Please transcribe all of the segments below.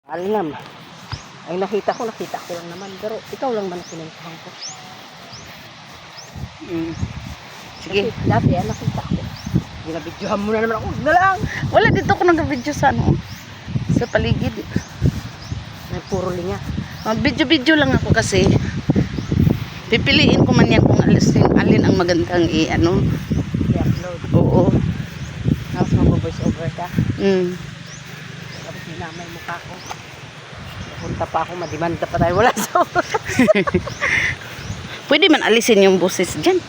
Alam. Ay nakita ko lang naman. Pero ikaw lang man pinuntahan ko. Sige. Kasi dati nakita ko. Ginabidyohan mo na naman ako. Huwag na lang. Wala, dito ako nag-video sa ano. Sa paligid. May puro linga. Video lang ako kasi. Pipiliin ko man yan kung alin ang magandang I-upload. Oo. Tapos mag-voice over ka. Tapos hinamay mukha ko. Punta pa ako, madimanda pa tayo. Wala sa Pwede man alisin yung boses dyan.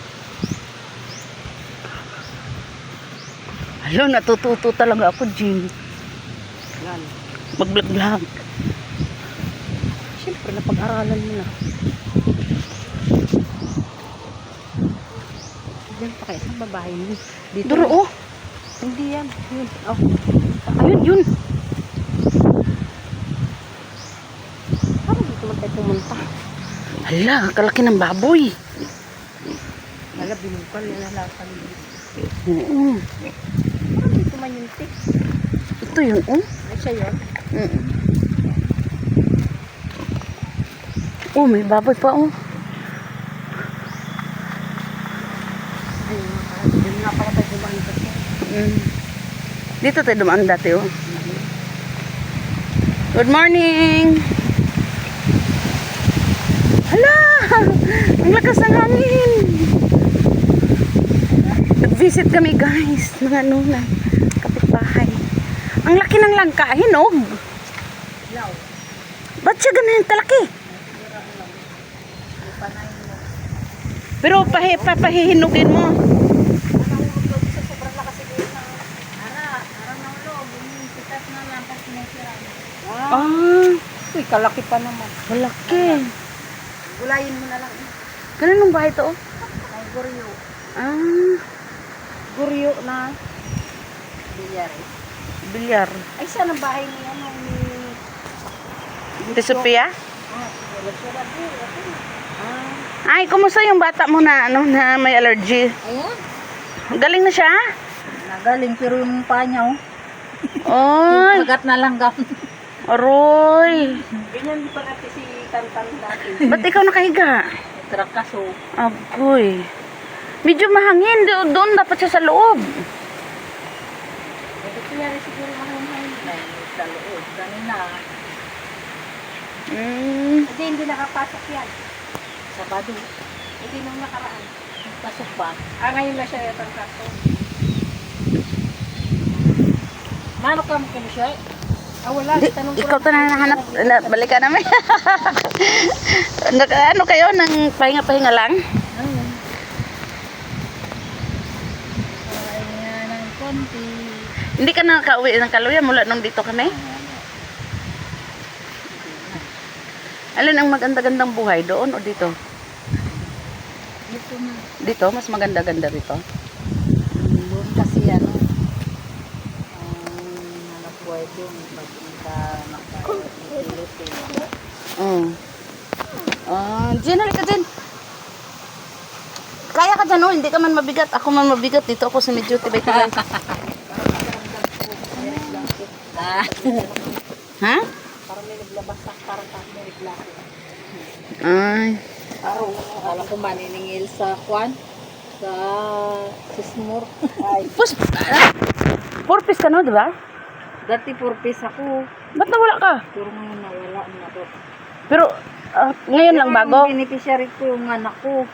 Alo, natututo talaga ako, Jean. Yan. Mag-vlog-vlog. Siyempre, napag-aralan mo na. Diyan pa kayo, saan babahay mo? Dito. Duro, oh. Hindi yan. Yun. Oh. Ayun, yun. Parang dito man tayo pumunta. Hala, kalaki ng baboy. Wala, binungkal yan na lahat ng Oo. parang dito man yung tik. Ito yun, oh. Ay, siya yun. Oh, may baboy pa, oh. Ayun, yun nga pala tayo dumaan kasi. Dito tayo dumaan dati, oh. Good morning! Hala! Ang lakas ng hangin! Nag-visit kami, guys, ng kapitbahay. Ang laki ng langka, hinog. Law. Ba't siya ganun talaki? Pero pahihinugin mo. Uy, kalaki pa naman. Malaki. Gulayin mo na lang. Ganun ang bahay to, oh. Ay, guryo. Guryo na. Bilyar. Bilyar. Ay, saan ang bahay niya? Ate Sophia? Wala siya na doon. Ay, kumusta yung bata mo na, na may allergy? Ayan. Galing na siya? Nagaling, pero yung paa niya, oh. Oy, Kagat na lang gam. aroy. Ganyan di pa natin si Tantan natin. Ba't ikaw nakahiga? Trakaso. Agoy. Medyo mahangin. Doon dapat siya sa loob. Ito kaya rin siguro mahangin. Ay, sa loob. Ganina. Hindi nakapasok yan. Sabado. Hindi nung nakaraan. Pasok ba? Ngayon na siya yung kaso. Mano ka mo siya? Wala. Tanong ko Ikaw to na nahanap. Balikan namin. Ano kayo? Nang pahinga-pahinga lang? Pahinga ng konti. Hindi ka nakauwi ng Kaluya mula nung dito kami? Alin ang maganda-gandang buhay? Doon o dito? Dito na. Dito? Mas maganda-ganda rito? Doon kasi pwede magpunta nakailit Jen, halika Jen. Kaya ka dyan, oh. Hindi ka man mabigat. Ako man mabigat. Dito ako sa medyo tibay-tibay. Ha? parang may naglabasak, parang may reklamo. Ay. Parang akala ko maniningil sa kwan sa sismor. Ay, Purpose ka no, di ba? dati purpose ako. Ba't nawala ka? Pero ngayon nawala na to. Pero, ngayon lang bago? Yung beneficiary ko yung anak ko.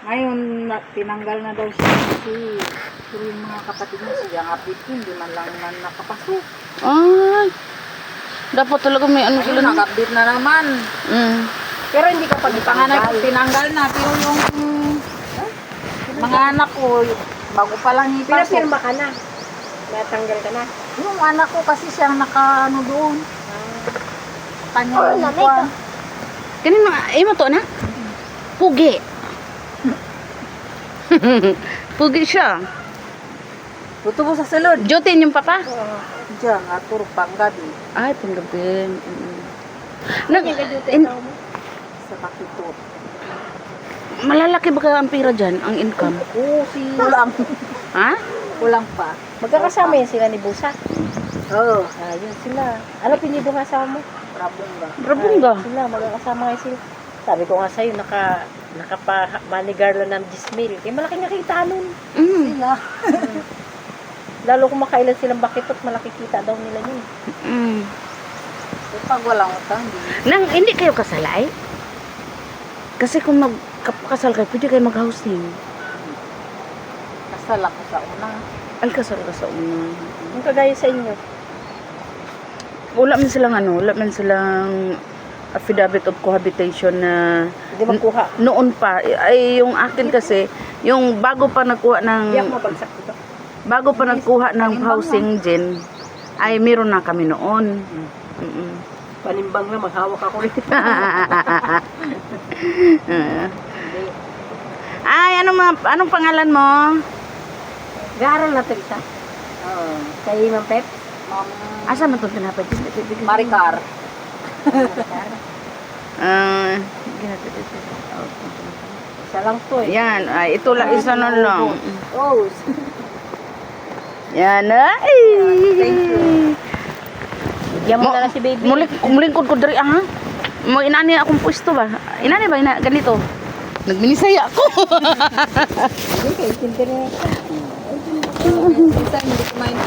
Ngayon, tinanggal na daw siya kasi pero yung mga kapatid mo siya ngapit ko, hindi man lang na nakapasok. Ay. Dapat talaga may ano sila. Ayun, nakapit na naman. Pero hindi ka pag-ipanganay ko, tinanggal na. Pero yung mga anak ko, bago pa lang ipasok. Pinapirma ka na? Natanggal ka na? Yung anak ko kasi siyang naka-ano doon. Kanya yung kwan. Kanino, mo to na? Pugi. Pugi siya. Tutubo sa salon. Jotin yung papa? Diyan, atur panggabi. Ay, panggabi. Sa pakitut. Malalaki ba kaya ang pira dyan, ang income? Oo, kulang. Ha? Kulang pa. Magkakasama yan sila ni Busa. Oo. Ayun sila. Ano pinido nga asawa mo? Rabunga. Rabunga. Sila, magkakasama nga sila. Sabi ko nga sa'yo, nakapa-manigar lang ng 10,000. Eh, malaki nakita nun. Sila. Lalo kung makailan silang bakitot, malaki kita daw nila yun. Eh, pag walang utang, Hindi kayo kasalay? Kasi kung magkasal kayo, pwede kayo mag-housing. kasal ako sa una. Ay, kasal ka sa una. Yung kagaya sa inyo. Wala man silang affidavit of cohabitation na Hindi magkuha. noon pa. Ay, yung akin kasi, yung bago pa nagkuha ng Hindi ako mabagsak dito. bago pa nagkuha ng housing din, ay meron na kami noon. Panimbang na, maghawak ako rin. Ay, anong pangalan mo? Garal na Teresa. Oo. Kay Ma'am Pep. Asa man itong tinapay? Maricar. Isa lang to eh. Yan, ay, ito lang, isa na lang. Oh, Yan, ay. Thank you. Bigyan mo na lang si baby. Mulingkod ko dari ha. Mo inani akong pwesto ba? Inani ba ganito? Nagminisaya ako. Hindi, kay Tintin eh. Minsan hindi ko maintindihan.